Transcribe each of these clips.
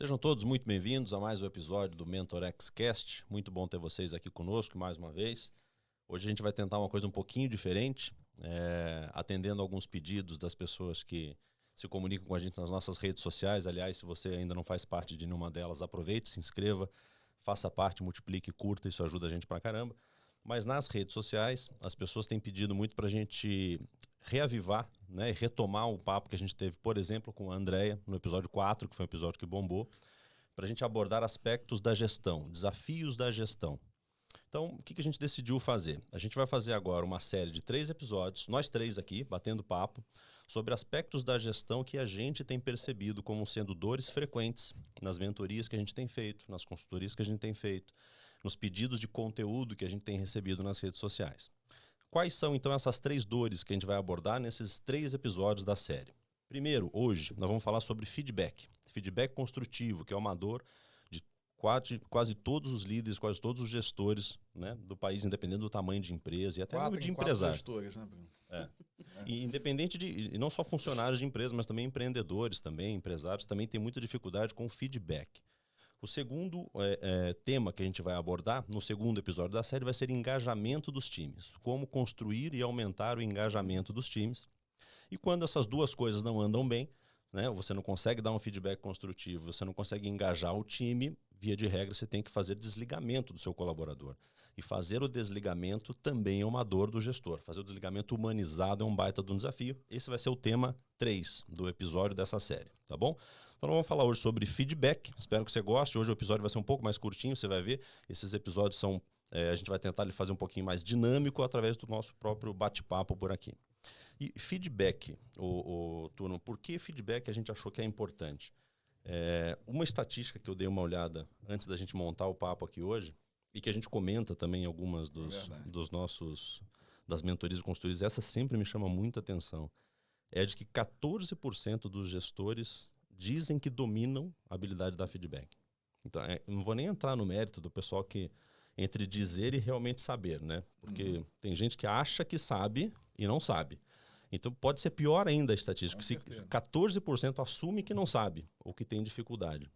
Sejam todos muito bem-vindos a mais um episódio do MentorX Cast. Muito bom ter vocês aqui conosco mais uma vez. Hoje a gente vai tentar uma coisa um pouquinho diferente, atendendo alguns pedidos das pessoas que se comunicam com a gente nas nossas redes sociais. Aliás, se você ainda não faz parte de nenhuma delas, aproveite, se inscreva, faça parte, multiplique, curta, isso ajuda a gente pra caramba. Mas nas redes sociais, as pessoas têm pedido muito para a gente reavivar, né, e retomar o papo que a gente teve, por exemplo, com a Andrea no episódio 4, que foi um episódio que bombou, para a gente abordar aspectos da gestão, desafios da gestão. Então, o que a gente decidiu fazer? A gente vai fazer agora uma série de 3 episódios, nós 3 aqui, batendo papo, sobre aspectos da gestão que a gente tem percebido como sendo dores frequentes nas mentorias que a gente tem feito, nas consultorias que a gente tem feito, nos pedidos de conteúdo que a gente tem recebido nas redes sociais. Quais são, então, essas 3 dores que a gente vai abordar nesses 3 episódios da série? Primeiro, hoje, nós vamos falar sobre feedback. Feedback construtivo, que é uma dor de quase todos os líderes, quase todos os gestores, né, do país, independente do tamanho de empresa e até mesmo de empresário. Gestores, né, Bruno? E independente de, e não só funcionários de empresa, mas também empreendedores, também empresários, também tem muita dificuldade com o feedback. O segundo tema que a gente vai abordar no segundo episódio da série vai ser engajamento dos times. Como construir e aumentar o engajamento dos times. E quando essas duas coisas não andam bem, né, você não consegue dar um feedback construtivo, você não consegue engajar o time, via de regra você tem que fazer desligamento do seu colaborador. E fazer o desligamento também é uma dor do gestor. Fazer o desligamento humanizado é um baita de um desafio. Esse vai ser o tema 3 do episódio dessa série, tá bom? Então nós vamos falar hoje sobre feedback. Espero que você goste. Hoje o episódio vai ser um pouco mais curtinho, você vai ver. Esses episódios são... a gente vai tentar ele fazer um pouquinho mais dinâmico através do nosso próprio bate-papo por aqui. E feedback, Turno, por que feedback a gente achou que é importante? Uma estatística que eu dei uma olhada antes da gente montar o papo aqui hoje, e que a gente comenta também em algumas das mentorias e consultorias, essa sempre me chama muita atenção, é de que 14% dos gestores dizem que dominam a habilidade de dar feedback. Então, não vou nem entrar no mérito do pessoal que entre dizer e realmente saber, né? Porque tem gente que acha que sabe e não sabe. Então pode ser pior ainda a estatística. Se 14% assume que não sabe ou que tem dificuldade.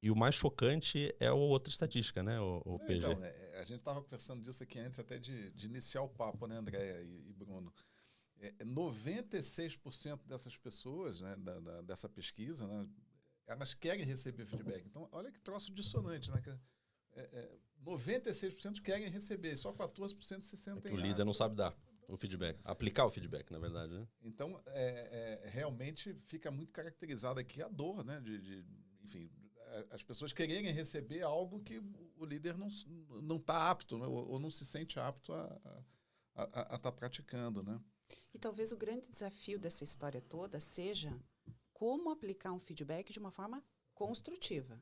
E o mais chocante é a outra estatística, né, o PG? Então, a gente estava conversando disso aqui antes até de iniciar o papo, né, Andréia e Bruno? 96% dessas pessoas, né, dessa pesquisa, né, elas querem receber feedback. Então, olha que troço dissonante, né? 96% querem receber, só 14% se sentem... O líder não sabe dar o feedback, aplicar o feedback, na verdade, né? Então, realmente fica muito caracterizada aqui a dor, né? Enfim, as pessoas quererem receber algo que o líder não está apto, né? ou não se sente apto a estar praticando, né? E talvez o grande desafio dessa história toda seja como aplicar um feedback de uma forma construtiva.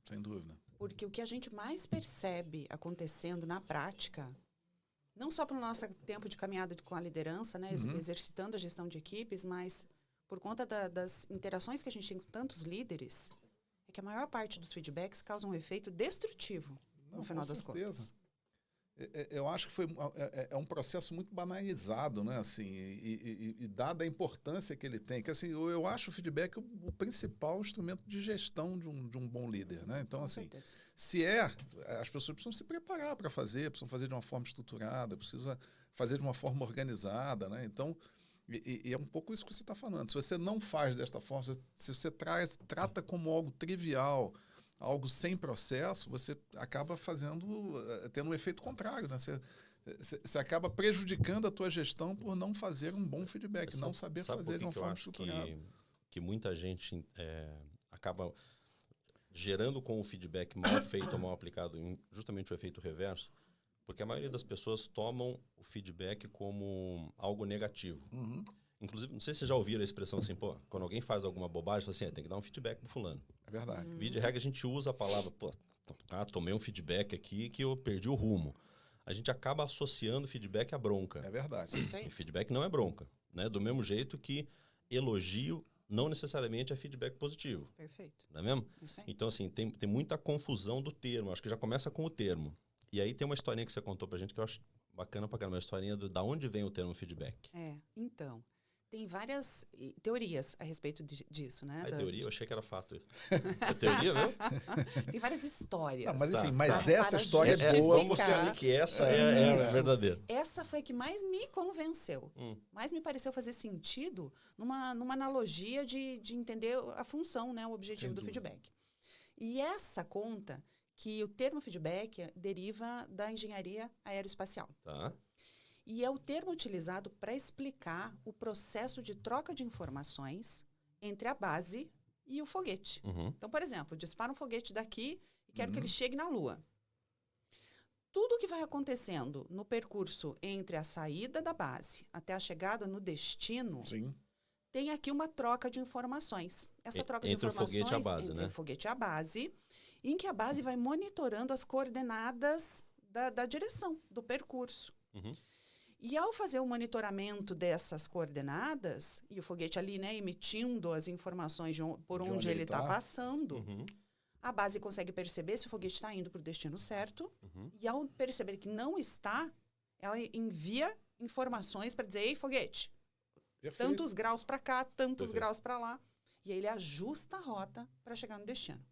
Sem dúvida. Porque o que a gente mais percebe acontecendo na prática, não só pelo nosso tempo de caminhada com a liderança, né, exercitando a gestão de equipes, mas por conta das interações que a gente tem com tantos líderes, é que a maior parte dos feedbacks causam um efeito destrutivo no final das contas. Eu acho que é um processo muito banalizado, né? Assim, e dada a importância que ele tem, que assim, eu acho o feedback o principal instrumento de gestão de um bom líder, né? Então, assim, as pessoas precisam se preparar para fazer, precisam fazer de uma forma estruturada, precisam fazer de uma forma organizada, né? Então, e é um pouco isso que você está falando. Se você não faz desta forma, se você trata como algo trivial, algo sem processo, você acaba tendo um efeito contrário, né? Você acaba prejudicando a tua gestão por não fazer um bom feedback, não saber fazer de uma forma estruturada. Que muita gente acaba gerando com o feedback mal feito ou mal aplicado justamente o efeito reverso, porque a maioria das pessoas tomam o feedback como algo negativo. Inclusive, não sei se vocês já ouviram a expressão assim, pô, quando alguém faz alguma bobagem, fala assim, tem que dar um feedback pro fulano. É verdade. Via de regra, a gente usa a palavra, pô, tomei um feedback aqui que eu perdi o rumo. A gente acaba associando feedback à bronca. É verdade. Isso aí. E feedback não é bronca, né? Do mesmo jeito que elogio não necessariamente é feedback positivo. Perfeito. Não é mesmo? Isso aí. Então, assim, tem muita confusão do termo. Acho que já começa com o termo. E aí tem uma historinha que você contou pra gente que eu acho bacana pra caramba. Uma historinha da onde vem o termo feedback. Então... Tem várias teorias a respeito disso, né? Teoria? Eu achei que era fato. É teoria, viu? Tem várias histórias. Não, mas assim, Mas essa história é boa. Vamos ser ali que essa é a verdadeira. Essa foi a que mais me convenceu. Mais me pareceu fazer sentido numa analogia de entender a função, né? O objetivo do feedback. E essa conta que o termo feedback deriva da engenharia aeroespacial. Tá. E é o termo utilizado para explicar o processo de troca de informações entre a base e o foguete. Então, por exemplo, dispara um foguete daqui e quero que ele chegue na Lua. Tudo o que vai acontecendo no percurso entre a saída da base até a chegada no destino, Sim. tem aqui uma troca de informações. Essa troca de Entre informações o foguete e a base, entre né? o foguete e a base, em que a base vai monitorando as coordenadas da direção, do percurso. E ao fazer o monitoramento dessas coordenadas, e o foguete ali, né, emitindo as informações por onde ele está passando, a base consegue perceber se o foguete está indo para o destino certo, e ao perceber que não está, ela envia informações para dizer, ei, foguete, Perfeito. tantos graus para cá, tantos graus para lá. E aí ele ajusta a rota para chegar no destino.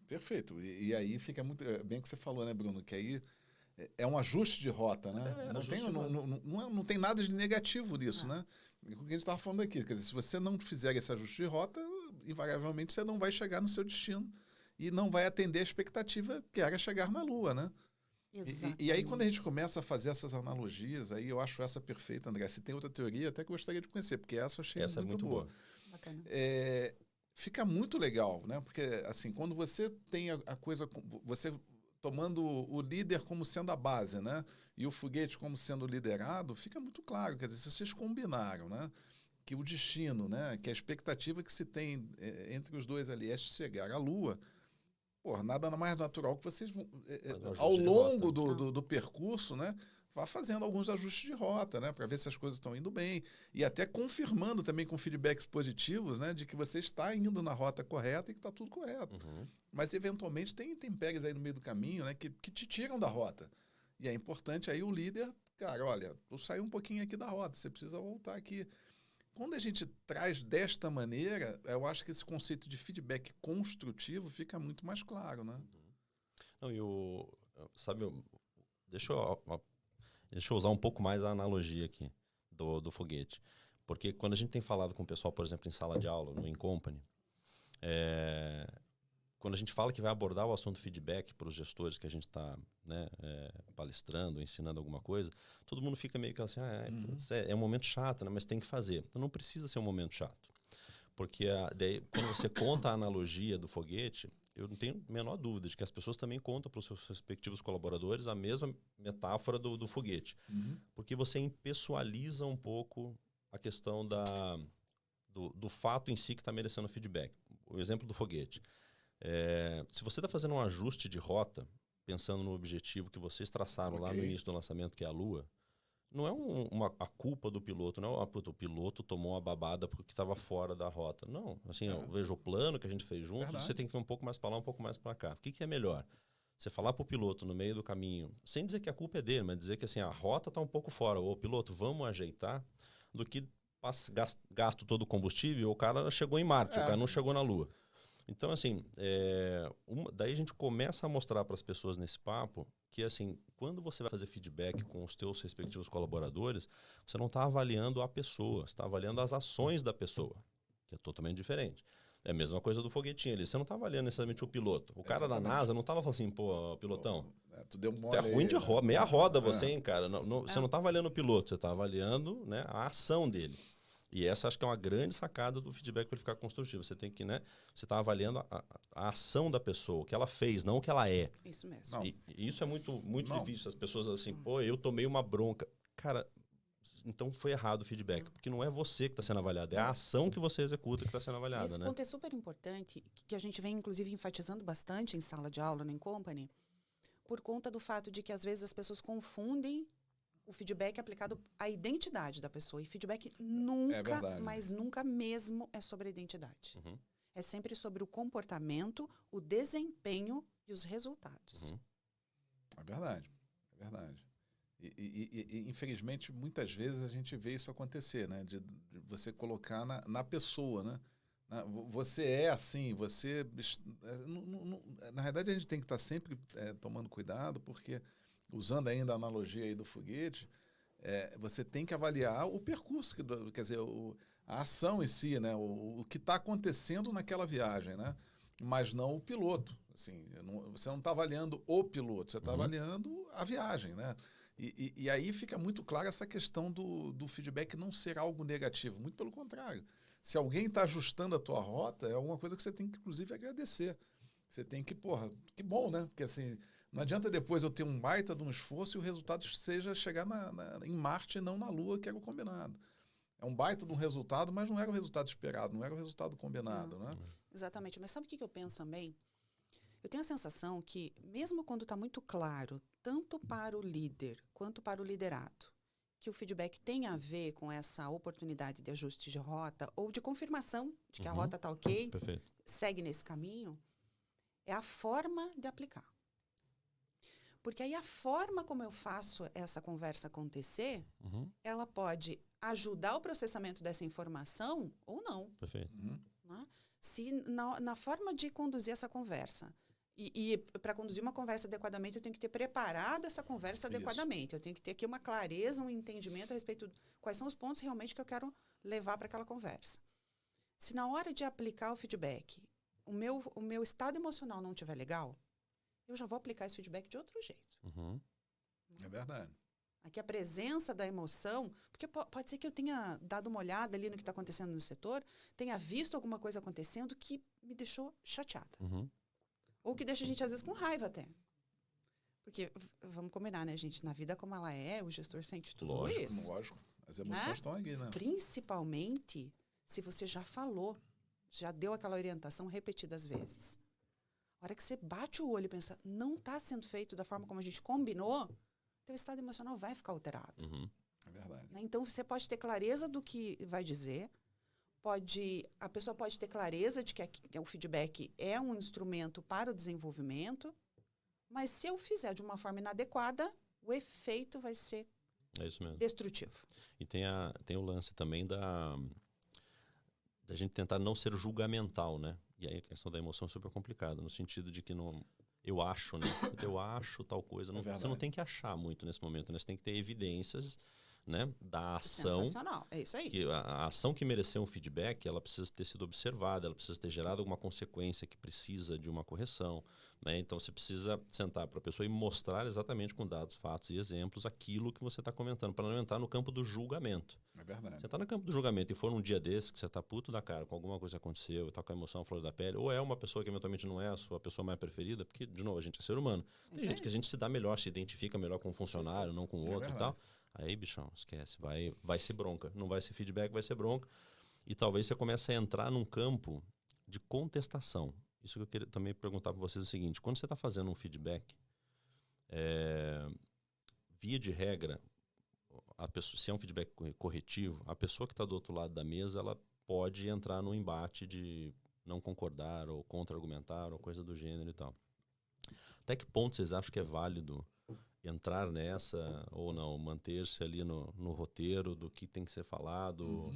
Perfeito. E aí fica muito bem o que você falou, né, Bruno? Que aí é um ajuste de rota, né? Não tem nada de negativo nisso, né? O que a gente estava falando aqui. Quer dizer, se você não fizer esse ajuste de rota, invariavelmente você não vai chegar no seu destino e não vai atender a expectativa que era chegar na Lua, né? E aí, quando a gente começa a fazer essas analogias, aí eu acho essa perfeita, André. Se tem outra teoria, até que eu gostaria de conhecer, porque essa eu achei muito boa. Bacana. Fica muito legal, né? Porque, assim, quando você tem a coisa... Você tomando o líder como sendo a base, né? E o foguete como sendo liderado, fica muito claro. Quer dizer, se vocês combinaram, né? Que o destino, né? Que a expectativa que se tem entre os dois ali é chegar à Lua, nada mais natural que vocês vão, ao longo do percurso, né? Vá fazendo alguns ajustes de rota, né? Para ver se as coisas estão indo bem. E até confirmando também com feedbacks positivos, né? De que você está indo na rota correta e que está tudo correto. Mas, eventualmente, tem intempéries aí no meio do caminho, né? Que te tiram da rota. E é importante aí o líder, cara, olha, tu saiu um pouquinho aqui da rota, você precisa voltar aqui. Quando a gente traz desta maneira, eu acho que esse conceito de feedback construtivo fica muito mais claro, né? Não, deixa eu usar um pouco mais a analogia aqui do foguete. Porque quando a gente tem falado com o pessoal, por exemplo, em sala de aula, no InCompany, quando a gente fala que vai abordar o assunto feedback para os gestores que a gente está palestrando, ensinando alguma coisa, todo mundo fica meio que assim, é um momento chato, né? Mas tem que fazer. Então não precisa ser um momento chato. Porque daí, quando você conta a analogia do foguete, eu não tenho a menor dúvida de que as pessoas também contam para os seus respectivos colaboradores a mesma metáfora do foguete. Porque você impessoaliza um pouco a questão do fato em si que está merecendo feedback. O exemplo do foguete. Se você está fazendo um ajuste de rota, pensando no objetivo que vocês traçaram lá no início do lançamento, que é a Lua, não é a culpa do piloto, não é o piloto tomou uma babada porque estava fora da rota. Não, assim, eu vejo o plano que a gente fez junto, você tem que ir um pouco mais para lá, um pouco mais para cá. O que é melhor? Você falar para o piloto no meio do caminho, sem dizer que a culpa é dele, mas dizer que assim, a rota está um pouco fora. Ô, piloto, vamos ajeitar, do que gasto todo o combustível, o cara chegou em Marte, o cara não chegou na Lua. Então, assim, daí a gente começa a mostrar para as pessoas nesse papo que, assim, quando você vai fazer feedback com os teus respectivos colaboradores, você não está avaliando a pessoa, você está avaliando as ações da pessoa, que é totalmente diferente. É a mesma coisa do foguetinho ali. Você não está avaliando necessariamente o piloto. O cara da NASA não estava falando assim, pô, pilotão, tu deu é ruim de roda, meia roda você, hein, cara. Você não está avaliando o piloto, você está avaliando, né, a ação dele. E essa acho que é uma grande sacada do feedback para ele ficar construtivo. Você tem que, né? Você está avaliando a ação da pessoa, o que ela fez, não o que ela é. Isso mesmo. E isso é muito difícil. As pessoas assim, pô, eu tomei uma bronca. Cara, então foi errado o feedback, porque não é você que está sendo avaliado, é a ação que você executa que está sendo avaliada. Esse ponto é super importante, que a gente vem, inclusive, enfatizando bastante em sala de aula, no InCompany, por conta do fato de que, às vezes, as pessoas confundem o feedback aplicado à identidade da pessoa. E feedback nunca, mas nunca mesmo é sobre a identidade. É sempre sobre o comportamento, o desempenho e os resultados. É verdade, é verdade. Infelizmente, muitas vezes a gente vê isso acontecer, né? De você colocar na pessoa, né? Você é assim, você... na verdade, a gente tem que estar sempre tomando cuidado, porque, usando ainda a analogia aí do foguete, você tem que avaliar o percurso, quer dizer, a ação em si, né? O que está acontecendo naquela viagem, né? Mas não o piloto. Assim, você não está avaliando o piloto, você está avaliando a viagem, né? E aí fica muito clara essa questão do feedback não ser algo negativo. Muito pelo contrário. Se alguém está ajustando a tua rota, é alguma coisa que você tem que, inclusive, agradecer. Você tem que, que bom, né? Porque assim, não adianta depois eu ter um baita de um esforço e o resultado seja chegar em Marte e não na Lua, que era o combinado. É um baita de um resultado, mas não era o resultado esperado, não era o resultado combinado, né? Exatamente. Mas sabe o que eu penso também? Eu tenho a sensação que, mesmo quando está muito claro, tanto para o líder quanto para o liderado, que o feedback tem a ver com essa oportunidade de ajuste de rota ou de confirmação de que a rota está ok, Perfeito. segue nesse caminho, é a forma de aplicar. Porque aí a forma como eu faço essa conversa acontecer, ela pode ajudar o processamento dessa informação ou não. Perfeito. Né? Se na forma de conduzir essa conversa, e para conduzir uma conversa adequadamente, eu tenho que ter preparado essa conversa adequadamente. Eu tenho que ter aqui uma clareza, um entendimento a respeito de quais são os pontos realmente que eu quero levar para aquela conversa. Se na hora de aplicar o feedback, o meu estado emocional não estiver legal, eu já vou aplicar esse feedback de outro jeito. É verdade. Aqui a presença da emoção, porque pode ser que eu tenha dado uma olhada ali no que está acontecendo no setor, tenha visto alguma coisa acontecendo que me deixou chateada. Ou que deixa a gente, às vezes, com raiva até. Porque, vamos combinar, né, gente? Na vida como ela é, o gestor sente tudo isso. Lógico. As emoções estão aqui, né? Principalmente se você já falou, já deu aquela orientação repetidas vezes. A hora que você bate o olho e pensa, não está sendo feito da forma como a gente combinou, teu estado emocional vai ficar alterado. É verdade. Né? Então, você pode ter clareza do que vai dizer, a pessoa pode ter clareza de que o feedback é um instrumento para o desenvolvimento, mas se eu fizer de uma forma inadequada, o efeito vai ser destrutivo. E tem o lance também da gente tentar não ser julgamental, né? E aí a questão da emoção é super complicada, no sentido de que não... Eu acho, né? Eu acho tal coisa. Você não tem que achar muito nesse momento, né? Você tem que ter evidências, né, da ação. Sensacional, é isso aí. Que a ação que mereceu um feedback, ela precisa ter sido observada, ela precisa ter gerado alguma consequência que precisa de uma correção, né? Então você precisa sentar para a pessoa e mostrar exatamente com dados, fatos e exemplos aquilo que você está comentando, para não entrar no campo do julgamento. É verdade. Você está no campo do julgamento e for um dia desse que você está puto da cara com alguma coisa que aconteceu, está com a emoção à flor da pele, ou é uma pessoa que eventualmente não é a sua pessoa mais preferida, porque, de novo, a gente é ser humano. Tem gente que a gente se dá melhor, se identifica melhor com um funcionário, não com o outro e tal. Aí, bichão, esquece, vai ser bronca. Não vai ser feedback, vai ser bronca. E talvez você comece a entrar num campo de contestação. Isso que eu queria também perguntar para vocês é o seguinte. Quando você está fazendo um feedback, via de regra, se é um feedback corretivo, a pessoa que está do outro lado da mesa, ela pode entrar num embate de não concordar ou contra-argumentar ou coisa do gênero e tal. Até que ponto vocês acham que é válido entrar nessa ou não, manter-se ali no roteiro do que tem que ser falado,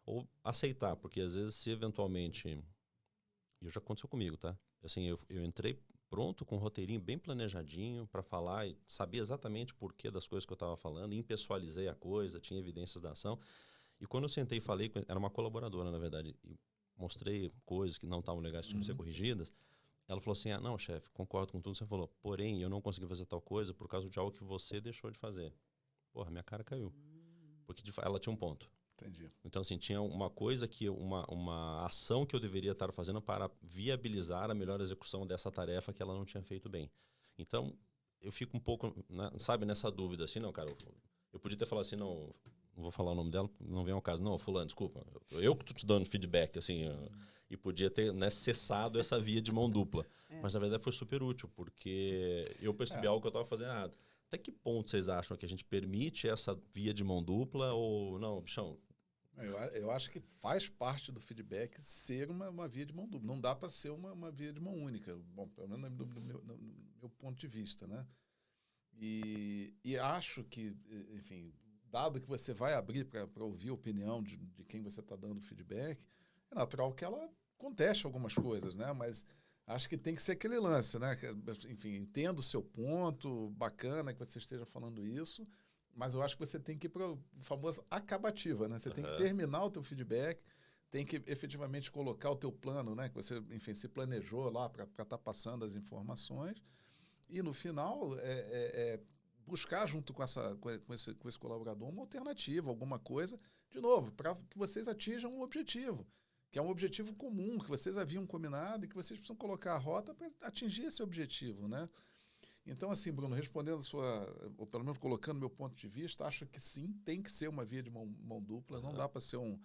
ou aceitar, porque às vezes se eventualmente, e já aconteceu comigo, tá? Assim, eu entrei pronto com um roteirinho bem planejadinho para falar e sabia exatamente o porquê das coisas que eu estava falando, impessoalizei a coisa, tinha evidências da ação, e quando eu sentei e falei, era uma colaboradora na verdade, e mostrei coisas que não estavam legais, que tinham que ser corrigidas. Ela falou assim, não, chefe, concordo com tudo que você falou. Porém, eu não consegui fazer tal coisa por causa de algo que você deixou de fazer. Porra, minha cara caiu. Porque ela tinha um ponto. Entendi. Então, assim, tinha uma coisa uma ação que eu deveria estar fazendo para viabilizar a melhor execução dessa tarefa que ela não tinha feito bem. Então, eu fico um pouco, né, sabe, nessa dúvida, assim, não, cara, eu podia ter falado assim, não vou falar o nome dela, não vem ao caso. Não, fulano, desculpa, eu que tô te dando feedback, assim, e podia ter, né, cessado essa via de mão dupla. Mas, na verdade, foi super útil, porque eu percebi algo que eu estava fazendo errado. Até que ponto vocês acham que a gente permite essa via de mão dupla ou não, bichão? Eu acho que faz parte do feedback ser uma via de mão dupla. Não dá para ser uma via de mão única. Bom, pelo menos no meu ponto de vista, né? E acho que, enfim, dado que você vai abrir para ouvir a opinião de quem você está dando feedback, é natural que ela conteste algumas coisas, né? Mas acho que tem que ser aquele lance, né? Enfim, entendo o seu ponto, bacana que você esteja falando isso, mas eu acho que você tem que ir para a famosa acabativa, né? Você tem que terminar o teu feedback, tem que efetivamente colocar o teu plano, né? Que você, enfim, se planejou lá para estar passando as informações. E no final, buscar junto com esse colaborador uma alternativa, alguma coisa, de novo, para que vocês atinjam um objetivo, que é um objetivo comum, que vocês haviam combinado e que vocês precisam colocar a rota para atingir esse objetivo, né? Então, assim, Bruno, respondendo ou pelo menos colocando meu ponto de vista, acho que sim, tem que ser uma via de mão dupla, não dá para ser um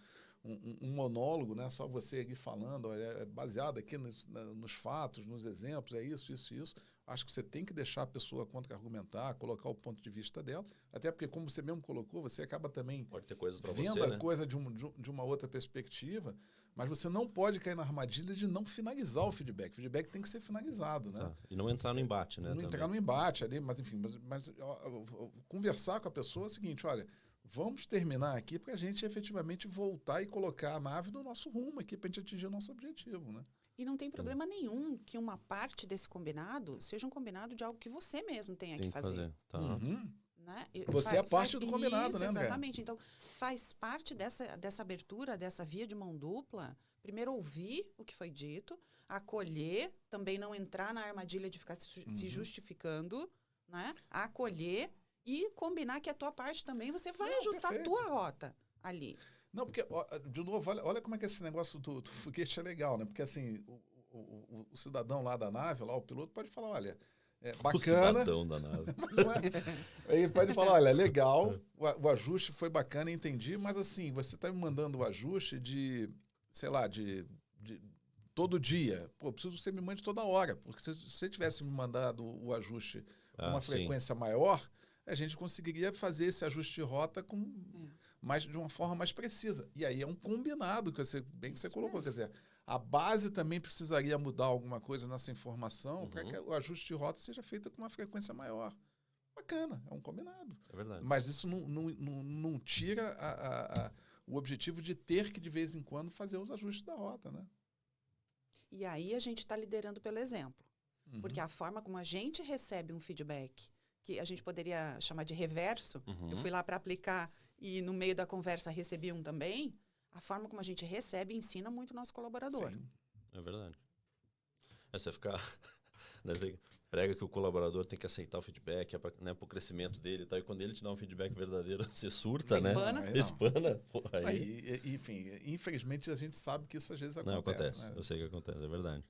monólogo, né? Só você aqui falando, olha, baseado aqui nos fatos, nos exemplos, é isso, isso, isso. Acho que você tem que deixar a pessoa contra-argumentar, colocar o ponto de vista dela, até porque, como você mesmo colocou, você acaba também pode ter coisas para vendo você, a né? coisa de uma outra perspectiva, mas você não pode cair na armadilha de não finalizar o feedback. O feedback tem que ser finalizado, né? E não entrar no embate, né? Não entrar no embate ali, mas enfim, conversar com a pessoa é o seguinte, olha, vamos terminar aqui para a gente efetivamente voltar e colocar a nave no nosso rumo aqui para a gente atingir o nosso objetivo, né? E não tem problema nenhum que uma parte desse combinado seja um combinado de algo que você mesmo tenha que fazer. Tá. Uhum. Né? Você é parte do combinado, isso, né, André? Exatamente. Então, faz parte dessa abertura, dessa via de mão dupla, primeiro ouvir o que foi dito, acolher, também não entrar na armadilha de ficar se justificando, né? Acolher e combinar que a tua parte também, você vai ajustar a tua rota ali. Não, porque, de novo, olha como é que esse negócio do foguete é legal, né? Porque, assim, o cidadão lá da nave, lá, o piloto, pode falar, olha, bacana... O cidadão da nave. Ele pode falar, olha, legal, o ajuste foi bacana, entendi, mas, assim, você está me mandando o ajuste de, sei lá, de todo dia. Pô, preciso que você me mande toda hora, porque se você tivesse me mandado o ajuste com uma frequência maior, a gente conseguiria fazer esse ajuste de rota de uma forma mais precisa. E aí é um combinado que você colocou. Quer dizer, a base também precisaria mudar alguma coisa nessa informação para que o ajuste de rota seja feito com uma frequência maior. Bacana, é um combinado. É verdade. Mas isso não tira o objetivo de ter que, de vez em quando, fazer os ajustes da rota, né? E aí a gente está liderando pelo exemplo. Porque a forma como a gente recebe um feedback, que a gente poderia chamar de reverso, eu fui lá para aplicar e no meio da conversa recebi um também, a forma como a gente recebe ensina muito o nosso colaborador. Sim. É verdade. Você ficar... prega que o colaborador tem que aceitar o feedback, para o crescimento dele e tal, e quando ele te dá um feedback verdadeiro, você surta, você né? Espana. Espana. Pô, Enfim, infelizmente a gente sabe que isso às vezes acontece. Não, acontece. Né? Eu sei que acontece, é verdade.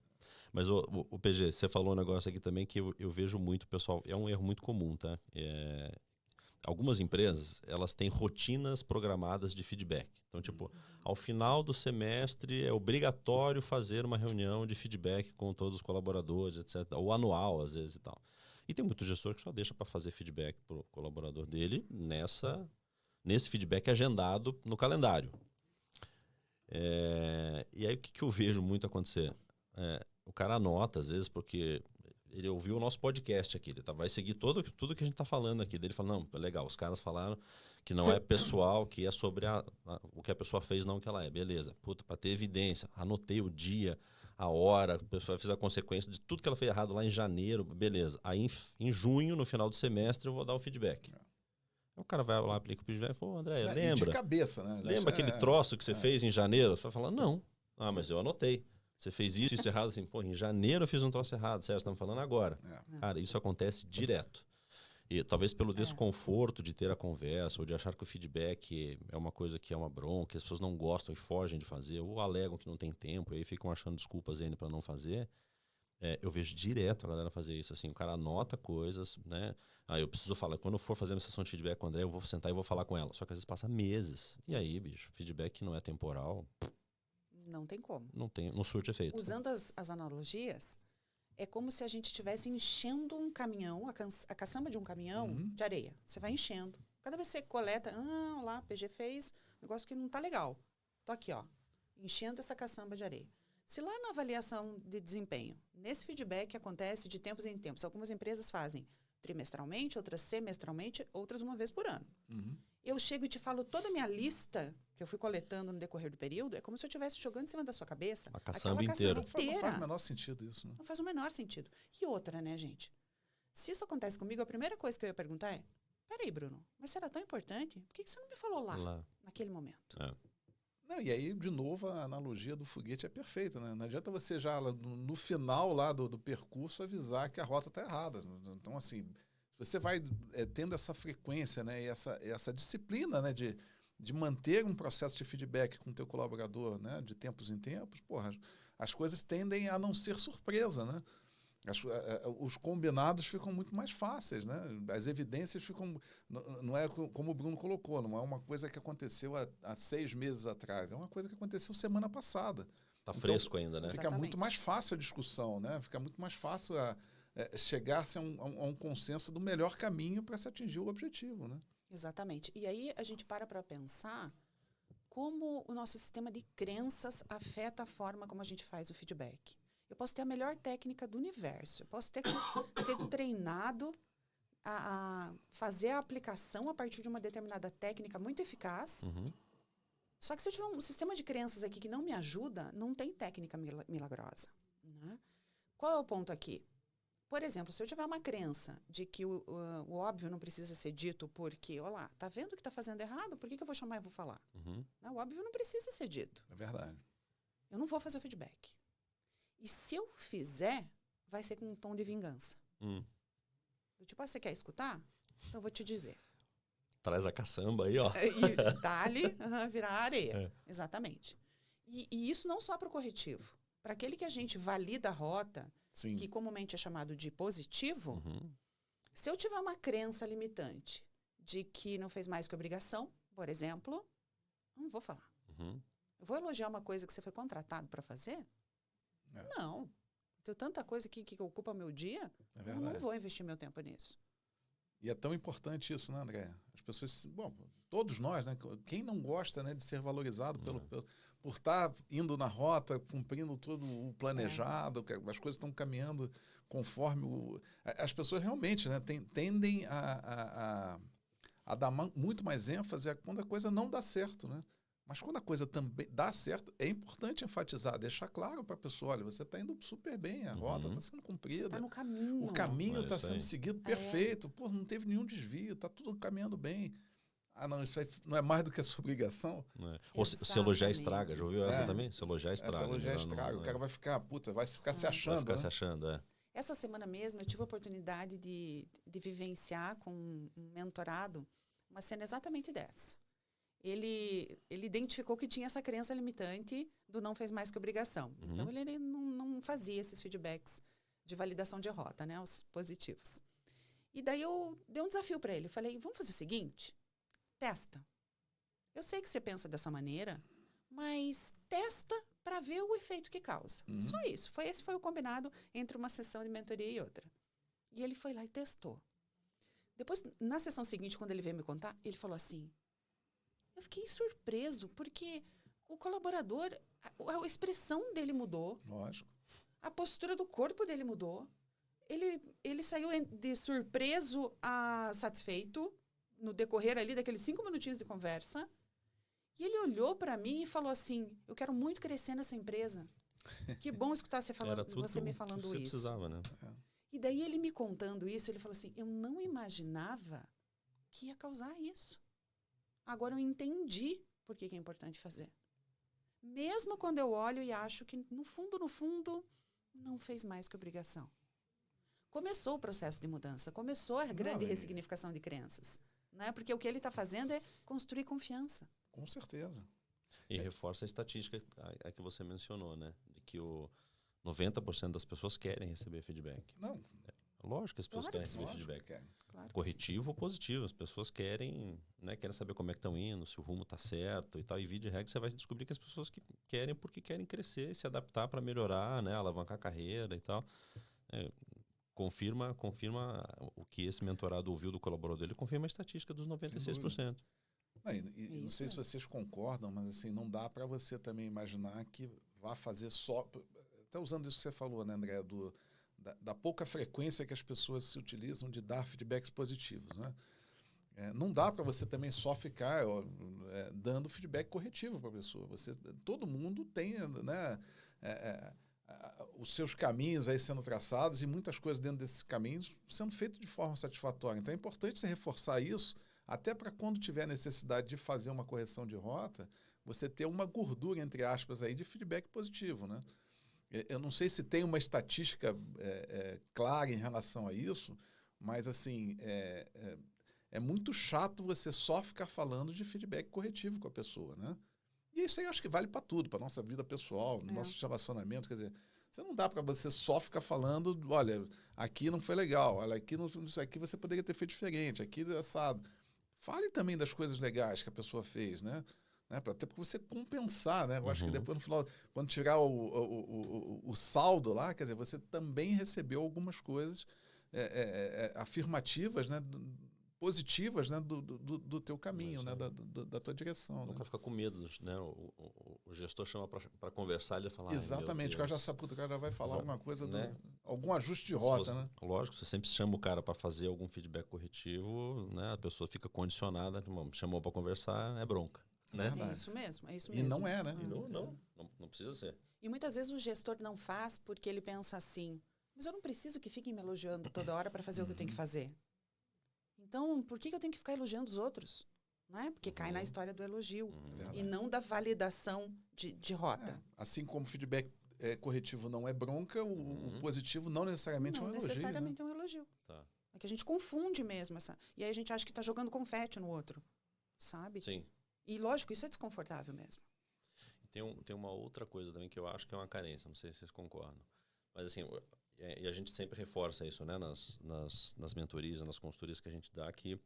Mas o PG, você falou um negócio aqui também que eu vejo muito, pessoal, é um erro muito comum, tá? Algumas empresas, elas têm rotinas programadas de feedback. Então, tipo, ao final do semestre é obrigatório fazer uma reunião de feedback com todos os colaboradores, etc. Ou anual, às vezes, e tal. E tem muito gestor que só deixa para fazer feedback pro colaborador dele nesse feedback agendado no calendário. E aí, o que eu vejo muito acontecer? O cara anota, às vezes, porque ele ouviu o nosso podcast aqui, ele vai seguir tudo que a gente está falando aqui. Ele fala, não, legal, os caras falaram que não é pessoal, que é sobre o que a pessoa fez, não o que ela é. Beleza, puta, para ter evidência, anotei o dia, a hora, a pessoa fez a consequência de tudo que ela fez errado lá em janeiro, beleza. Aí em junho, no final do semestre, eu vou dar o feedback. O cara vai lá, aplica o feedback e fala, André, lembra? De cabeça, né? Lembra aquele troço que você fez em janeiro? Você vai falar, não. Ah, mas eu anotei. Você fez isso errado, assim, pô, em janeiro eu fiz um troço errado, certo? Estamos falando agora. Cara, isso acontece direto. E talvez pelo desconforto de ter a conversa, ou de achar que o feedback é uma coisa que é uma bronca, que as pessoas não gostam e fogem de fazer, ou alegam que não tem tempo, e aí ficam achando desculpas ainda para não fazer. Eu vejo direto a galera fazer isso, assim, o cara anota coisas, né? Eu preciso falar, quando eu for fazer uma sessão de feedback com o André, eu vou sentar e vou falar com ela. Só que às vezes passa meses. E aí, bicho, feedback que não é temporal... Não tem como. Não surte efeito. Usando as analogias, é como se a gente estivesse enchendo um caminhão, a caçamba de um caminhão de areia. Você vai enchendo. Cada vez que você coleta, lá, PG fez um negócio que não tá legal. Tô aqui, ó, enchendo essa caçamba de areia. Se lá na avaliação de desempenho, nesse feedback acontece de tempos em tempos, algumas empresas fazem trimestralmente, outras semestralmente, outras uma vez por ano. Uhum. Eu chego e te falo toda a minha lista que eu fui coletando no decorrer do período, é como se eu estivesse jogando em cima da sua cabeça. Uma caçamba inteira. Não faz o menor sentido isso, né? Não faz o menor sentido. E outra, né, gente? Se isso acontece comigo, a primeira coisa que eu ia perguntar é: peraí, Bruno, mas será tão importante? Por que você não me falou lá. Naquele momento? Não, e aí, de novo, a analogia do foguete é perfeita, né? Não adianta você já, no final lá do percurso, avisar que a rota está errada. Então, assim, você vai tendo essa frequência, né? E essa disciplina, né? De manter um processo de feedback com o teu colaborador, né? De tempos em tempos, porra, as coisas tendem a não ser surpresa, né? Os combinados ficam muito mais fáceis, né? As evidências ficam... Não é como o Bruno colocou, não é uma coisa que aconteceu há 6 meses atrás, é uma coisa que aconteceu semana passada. Tá fresco ainda, né? Fica Exatamente. muito mais fácil a discussão, né? Fica muito mais fácil chegar-se a um consenso do melhor caminho para se atingir o objetivo, né? Exatamente. E aí a gente para pensar como o nosso sistema de crenças afeta a forma como a gente faz o feedback. Eu posso ter a melhor técnica do universo. Eu posso ter sido treinado a fazer a aplicação a partir de uma determinada técnica muito eficaz. Uhum. Só que se eu tiver um sistema de crenças aqui que não me ajuda, não tem técnica milagrosa. Né? Qual é o ponto aqui? Por exemplo, se eu tiver uma crença de que o óbvio não precisa ser dito porque, olá, tá vendo que tá fazendo errado? Por que eu vou chamar e vou falar? Uhum. Não, o óbvio não precisa ser dito. É verdade. Eu não vou fazer o feedback. E se eu fizer, vai ser com um tom de vingança. Tipo, você quer escutar? Então eu vou te dizer. Traz a caçamba aí, ó. E dá-lhe virar areia. É. Exatamente. E isso não só para o corretivo. Para aquele que a gente valida a rota, Sim. que comumente é chamado de positivo, Uhum. se eu tiver uma crença limitante de que não fez mais que obrigação, por exemplo, não vou falar. Uhum. Eu vou elogiar uma coisa que você foi contratado para fazer? Não. Tem tanta coisa que ocupa meu dia, É eu verdade. não vou investir meu tempo nisso. E é tão importante isso, né, André? As pessoas, bom, todos nós, né? Quem não gosta, né, de ser valorizado por estar indo na rota, cumprindo tudo o planejado, que as coisas estão caminhando conforme as pessoas realmente, né, tendem a dar muito mais ênfase quando a coisa não dá certo, né? Mas quando a coisa também dá certo, é importante enfatizar, deixar claro para a pessoa, olha, você está indo super bem, a rota está sendo cumprida. Você está no caminho. O caminho está isso sendo aí. seguido perfeito. Pô, não teve nenhum desvio, está tudo caminhando bem. Ah, não, isso aí não é mais do que a sua obrigação. Ou se elogiar Exatamente. estraga, já ouviu essa também? Se elogiar estraga. Se elogiar melhor estraga. não, O cara vai ficar, vai ficar se achando. vai ficar né? se achando, é. Essa semana mesmo eu tive a oportunidade de vivenciar com um mentorado uma cena exatamente dessa. Ele identificou que tinha essa crença limitante do não fez mais que obrigação. Uhum. Então, ele não fazia esses feedbacks de validação de rota, né? Os positivos. E daí eu dei um desafio para ele. Falei, vamos fazer o seguinte? Testa. Eu sei que você pensa dessa maneira, mas testa para ver o efeito que causa. Uhum. Só isso. Esse foi o combinado entre uma sessão de mentoria e outra. E ele foi lá e testou. Depois, na sessão seguinte, quando ele veio me contar, ele falou assim, eu fiquei surpreso, porque o colaborador, a expressão dele mudou, Lógico. a postura do corpo dele mudou, ele saiu de surpreso a satisfeito no decorrer ali daqueles 5 minutinhos de conversa, e ele olhou para mim e falou assim, eu quero muito crescer nessa empresa. Que bom escutar você me falando que você isso. precisava, né? E daí ele me contando isso, ele falou assim, eu não imaginava que ia causar isso. Agora eu entendi por que é importante fazer. Mesmo quando eu olho e acho que, no fundo, não fez mais que obrigação. Começou o processo de mudança, começou a grande ressignificação de crenças. Né? Porque o que ele está fazendo é construir confiança. Com certeza. E reforça a estatística a que você mencionou, né? De que 90% das pessoas querem receber feedback. Não. Lógico que as pessoas Claro querem que receber Lógico feedback. que quer. Claro que Corretivo ou positivo. As pessoas querem saber como é que estão indo, se o rumo está certo e tal. E via de regra você vai descobrir que as pessoas que querem porque querem crescer, se adaptar para melhorar, né? Alavancar a carreira e tal. Confirma o que esse mentorado ouviu do colaborador dele, confirma a estatística dos 96%. Não sei se vocês concordam, mas assim, não dá para você também imaginar que vá fazer só... Até usando isso que você falou, né, André, da pouca frequência que as pessoas se utilizam de dar feedbacks positivos, né? Não dá para você também só ficar dando feedback corretivo para a pessoa. Todo mundo tem, né, os seus caminhos aí sendo traçados e muitas coisas dentro desses caminhos sendo feitas de forma satisfatória. Então é importante você reforçar isso, até para quando tiver necessidade de fazer uma correção de rota, você ter uma gordura, entre aspas, aí de feedback positivo, né? Eu não sei se tem uma estatística clara em relação a isso, mas assim, é muito chato você só ficar falando de feedback corretivo com a pessoa, né? E isso aí eu acho que vale para tudo, para nossa vida pessoal, no nosso relacionamento. Quer dizer, você não dá para você só ficar falando, olha, aqui não foi legal, olha, isso aqui você poderia ter feito diferente, aqui assado. Fale também das coisas legais que a pessoa fez, né? Até para você compensar, né? Eu acho que depois no final, quando tirar o saldo lá, quer dizer, você também recebeu algumas coisas afirmativas, né? Positivas, né, do teu caminho, né, da tua direção. Nunca né? fica com medo, né? O gestor chama para conversar, ele vai falar... Exatamente, o cara já sabe, o cara já vai falar alguma coisa, né? Algum ajuste de rota, né? Lógico, você sempre chama o cara para fazer algum feedback corretivo, né? A pessoa fica condicionada, chamou para conversar, é bronca. Né? É isso mesmo, é isso E mesmo. não é, né? E não precisa ser. E muitas vezes o gestor não faz porque ele pensa assim, mas eu não preciso que fiquem me elogiando toda hora para fazer o que eu tenho que fazer. Então, por que eu tenho que ficar elogiando os outros? Não é? Porque cai na história do elogio e não da validação de rota. Assim como feedback corretivo não é bronca, o positivo não necessariamente é um elogio. Não necessariamente é um elogio. Tá. É que a gente confunde mesmo essa. E aí a gente acha que está jogando confete no outro. Sabe? Sim. E lógico, isso é desconfortável mesmo. Tem uma outra coisa também que eu acho que é uma carência, não sei se vocês concordam. Mas assim, e a gente sempre reforça isso, né, nas mentorias, nas consultorias que a gente dá, que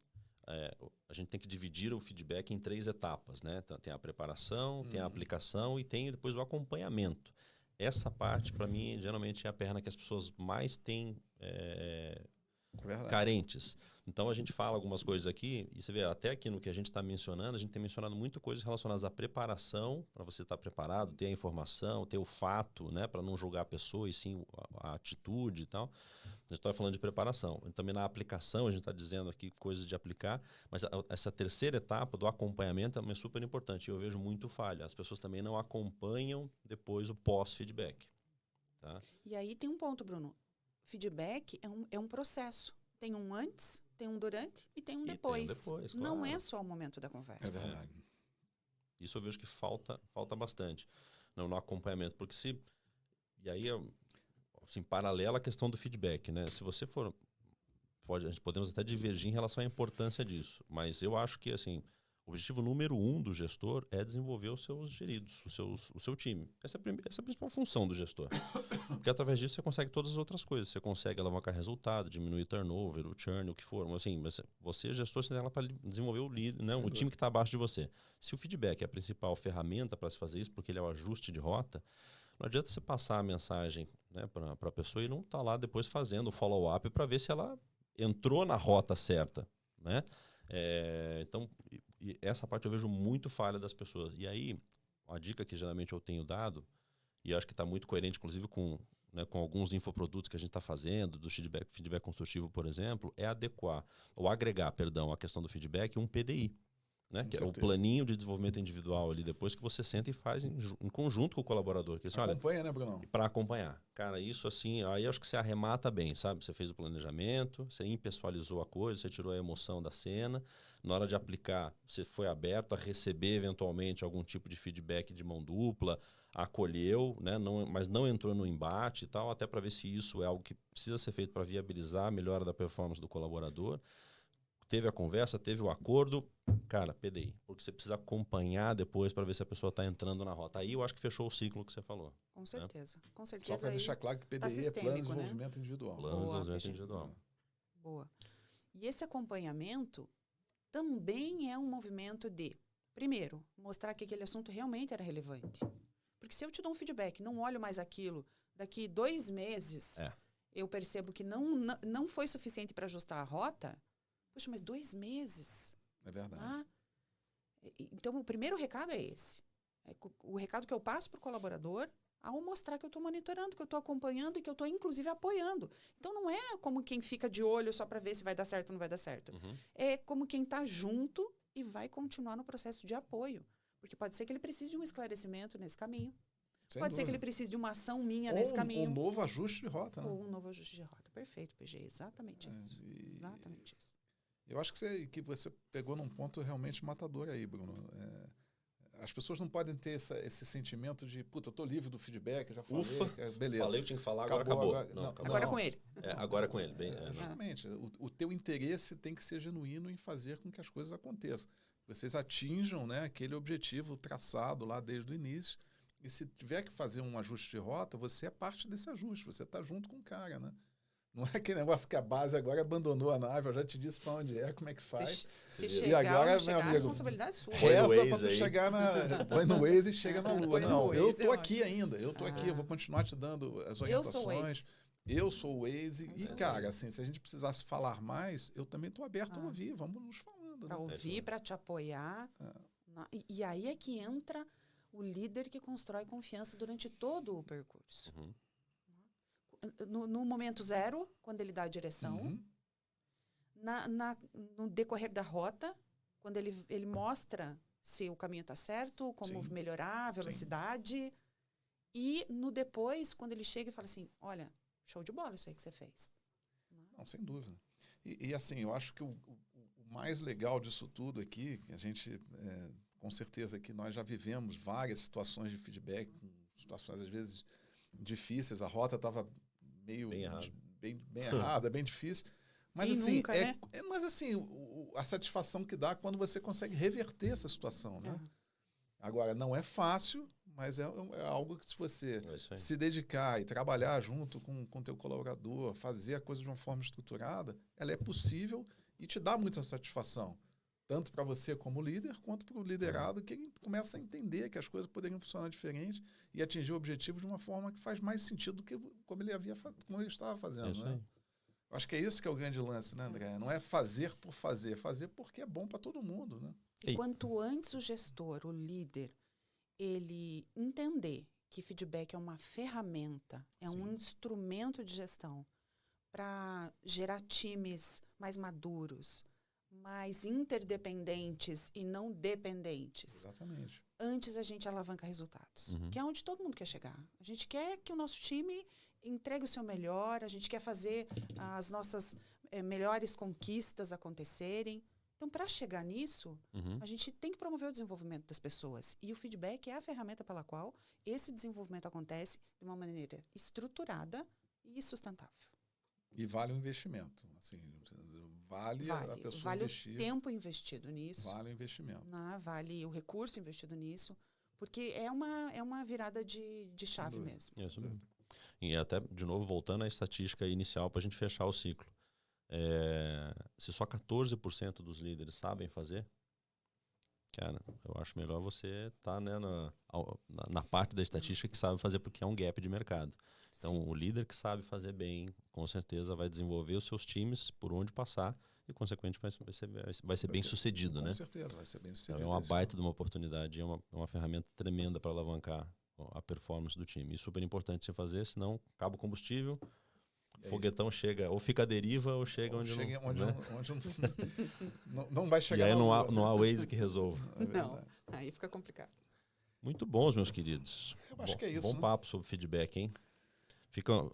a gente tem que dividir o feedback em 3 etapas, né? Então, tem a preparação, tem a aplicação e tem depois o acompanhamento. Essa parte, para mim, geralmente é a perna que as pessoas mais têm carentes. Então, a gente fala algumas coisas aqui, e você vê, até aqui no que a gente está mencionando, a gente tem mencionado muitas coisas relacionadas à preparação, para você estar preparado, ter a informação, ter o fato, né, para não julgar a pessoa, e sim a atitude e tal. A gente está falando de preparação. E também na aplicação, a gente está dizendo aqui coisas de aplicar, mas essa terceira etapa do acompanhamento é super importante. Eu vejo muito falha. As pessoas também não acompanham depois o pós-feedback. Tá? E aí tem um ponto, Bruno. Feedback é um processo. Tem um antes, tem um durante e tem um depois. Claro. Não é só o momento da conversa. É verdade. Isso eu vejo que falta bastante no acompanhamento. Porque se... E aí, assim, paralela à questão do feedback, né? Se você for... podemos até divergir em relação à importância disso. Mas eu acho que, assim, o objetivo número 1 do gestor é desenvolver os seus geridos, o seu time. Essa é a principal função do gestor. Porque através disso você consegue todas as outras coisas. Você consegue alavancar resultado, diminuir turnover, o churn, o que for. Mas, assim, você, gestor, você tem ela para desenvolver o líder, né? O time que está abaixo de você. Se o feedback é a principal ferramenta para se fazer isso, porque ele é o ajuste de rota, não adianta você passar a mensagem, né, para a pessoa e não estar lá depois fazendo o follow-up para ver se ela entrou na rota certa, né? Então, e essa parte eu vejo muito falha das pessoas. E aí, a dica que geralmente eu tenho dado, e eu acho que está muito coerente, inclusive, com alguns infoprodutos que a gente está fazendo, do feedback construtivo, por exemplo, é agregar a questão do feedback um PDI. Né? Que é o planinho de desenvolvimento individual ali, depois que você senta e faz em conjunto com o colaborador. Que, assim, acompanha, né, Bruno? Para acompanhar. Cara, isso assim, aí eu acho que você arremata bem, sabe? Você fez o planejamento, você impessoalizou a coisa, você tirou a emoção da cena. Na hora de aplicar, você foi aberto a receber eventualmente algum tipo de feedback de mão dupla, acolheu, né? Mas não entrou no embate e tal, até para ver se isso é algo que precisa ser feito para viabilizar a melhora da performance do colaborador. Teve a conversa, teve o acordo, cara, PDI. Porque você precisa acompanhar depois para ver se a pessoa está entrando na rota. Aí eu acho que fechou o ciclo que você falou. Com certeza. Né? Com certeza. Só para deixar claro que PDI é Plano de Desenvolvimento Individual. Plano de Desenvolvimento Individual. Boa. E esse acompanhamento também é um movimento de, primeiro, mostrar que aquele assunto realmente era relevante. Porque se eu te dou um feedback, não olho mais aquilo, daqui 2 meses eu percebo que não foi suficiente para ajustar a rota. Poxa, mas 2 meses. É verdade. Ah, então, o primeiro recado é esse. O recado que eu passo para o colaborador ao mostrar que eu estou monitorando, que eu estou acompanhando e que eu estou, inclusive, apoiando. Então, não é como quem fica de olho só para ver se vai dar certo ou não vai dar certo. É como quem está junto e vai continuar no processo de apoio. Porque pode ser que ele precise de um esclarecimento nesse caminho. Pode ser que ele precise de uma ação minha nesse caminho. Ou um novo ajuste de rota. Né? Ou um novo ajuste de rota. Perfeito, PG. Exatamente isso. Exatamente isso. Eu acho que você pegou num ponto realmente matador aí, Bruno. As pessoas não podem ter esse sentimento de, puta, eu tô livre do feedback, eu já falei. Ufa, beleza. Falei o que tinha que falar, agora acabou. Agora com ele. Agora com ele. Justamente. O teu interesse tem que ser genuíno em fazer com que as coisas aconteçam. Vocês atinjam, né, aquele objetivo traçado lá desde o início. E se tiver que fazer um ajuste de rota, você é parte desse ajuste. Você está junto com o cara, né? Não é aquele negócio que a base agora abandonou a nave, eu já te disse para onde é, como é que faz. Se chegar, agora, não chegar, a responsabilidade é sua. Reza para tu chegar põe no Waze e chega na Lua. Não, eu tô aqui ainda, eu tô aqui, eu vou continuar te dando as orientações. Eu sou o Waze. E, cara, assim, se a gente precisasse falar mais, eu também tô aberto a ouvir, vamos nos falando. Para ouvir, para te apoiar. E aí é que entra o líder que constrói confiança durante todo o percurso. No momento zero, quando ele dá a direção, no decorrer da rota, quando ele mostra se o caminho está certo, como melhorar a velocidade, e no depois, quando ele chega e fala assim, olha, show de bola isso aí que você fez. Não, sem dúvida. E assim, eu acho que o mais legal disso tudo aqui, que a gente, com certeza que nós já vivemos várias situações de feedback, situações às vezes difíceis, a rota estava meio bem errada, bem difícil. Mas assim, nunca, né? Mas assim, a satisfação que dá quando você consegue reverter essa situação, né? Agora, não é fácil, mas é algo que se você se dedicar e trabalhar junto com o teu colaborador, fazer a coisa de uma forma estruturada, ela é possível e te dá muita satisfação. Tanto para você como líder, quanto para o liderado, que ele começa a entender que as coisas poderiam funcionar diferente e atingir o objetivo de uma forma que faz mais sentido do que como ele estava fazendo. Né? Eu acho que é isso que é o grande lance, né, André? Não é fazer por fazer, fazer porque é bom para todo mundo. Né? E quanto antes o gestor, o líder, ele entender que feedback é uma ferramenta, é um instrumento de gestão para gerar times mais maduros, mais interdependentes e não dependentes. Exatamente. Antes a gente alavanca resultados, que é onde todo mundo quer chegar. A gente quer que o nosso time entregue o seu melhor, a gente quer fazer as nossas melhores conquistas acontecerem. Então, para chegar nisso, a gente tem que promover o desenvolvimento das pessoas. E o feedback é a ferramenta pela qual esse desenvolvimento acontece de uma maneira estruturada e sustentável. E vale o investimento. Assim, vale a pessoa investir. Vale o tempo investido nisso. Vale o investimento. Vale o recurso investido nisso. Porque é uma virada de chave mesmo. Isso mesmo. E até, de novo, voltando à estatística inicial para a gente fechar o ciclo. Se só 14% dos líderes sabem fazer, cara, eu acho melhor você estar na parte da estatística que sabe fazer, porque é um gap de mercado. Então, o líder que sabe fazer bem, com certeza vai desenvolver os seus times por onde passar e, consequentemente, vai ser bem sucedido. Com certeza, vai ser bem sucedido. Então, é uma baita de uma oportunidade, é uma ferramenta tremenda para alavancar a performance do time. E super importante você fazer, senão acaba o combustível, foguetão chega, ou fica à deriva, ou chega onde não vai chegar. E aí não há Waze que resolva. Não, aí fica complicado. Muito bons, meus queridos. Eu acho que é isso. Bom papo sobre feedback, hein?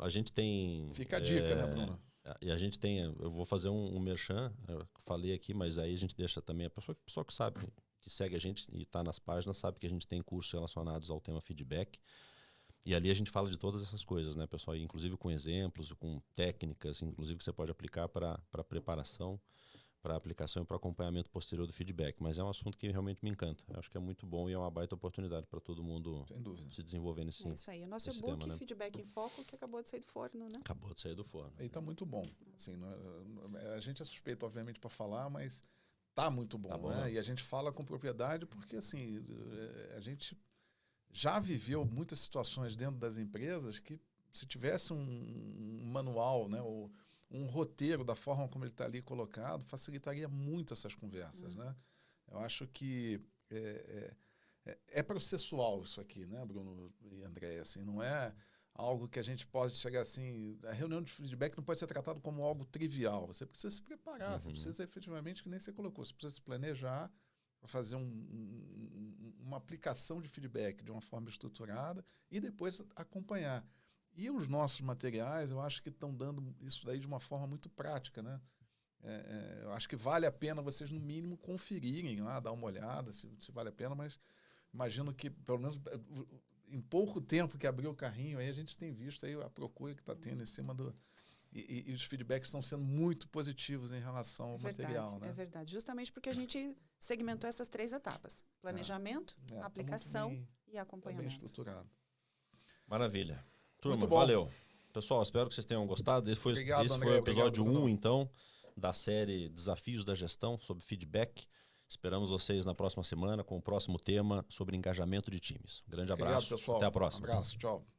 A gente tem... Fica a dica, né, Bruno? E a gente tem... Eu vou fazer um merchan, eu falei aqui, mas aí a gente deixa também... A pessoa que sabe, que segue a gente e está nas páginas, sabe que a gente tem cursos relacionados ao tema feedback. E ali a gente fala de todas essas coisas, né, pessoal? Inclusive com exemplos, com técnicas, inclusive que você pode aplicar para preparação, para aplicação e para acompanhamento posterior do feedback. Mas é um assunto que realmente me encanta. Eu acho que é muito bom e é uma baita oportunidade para todo mundo se desenvolver nesse tema. É isso aí. O nosso e-book, tema, né? Feedback em Foco, que acabou de sair do forno, né? Acabou de sair do forno. E está muito bom. Assim, a gente é suspeito, obviamente, para falar, mas está muito bom. Tá bom, né? E a gente fala com propriedade porque, assim, a gente já viveu muitas situações dentro das empresas que, se tivesse um manual, né, ou um roteiro da forma como ele está ali colocado, facilitaria muito essas conversas. Né? Eu acho que é processual isso aqui, né, Bruno e André? Assim, não é algo que a gente pode chegar assim... A reunião de feedback não pode ser tratado como algo trivial. Você precisa se preparar, você precisa efetivamente, que nem você colocou, você precisa se planejar para fazer uma aplicação de feedback de uma forma estruturada e depois acompanhar. E os nossos materiais, eu acho que estão dando isso daí de uma forma muito prática, né? Eu acho que vale a pena vocês, no mínimo, conferirem lá, dar uma olhada se vale a pena, mas imagino que, pelo menos, em pouco tempo que abriu o carrinho, aí a gente tem visto aí a procura que está tendo em cima do... E os feedbacks estão sendo muito positivos em relação ao material, né? É verdade. Justamente porque a gente segmentou essas 3 etapas. Planejamento, aplicação e acompanhamento. Tá bem estruturado. Maravilha. Turma, Muito bom. valeu. Pessoal, espero que vocês tenham gostado. Esse foi o episódio 1, então, da série Desafios da Gestão sobre feedback. Esperamos vocês na próxima semana com o próximo tema sobre engajamento de times. Um grande abraço. Obrigado, pessoal. Até a próxima. Um abraço. Tchau.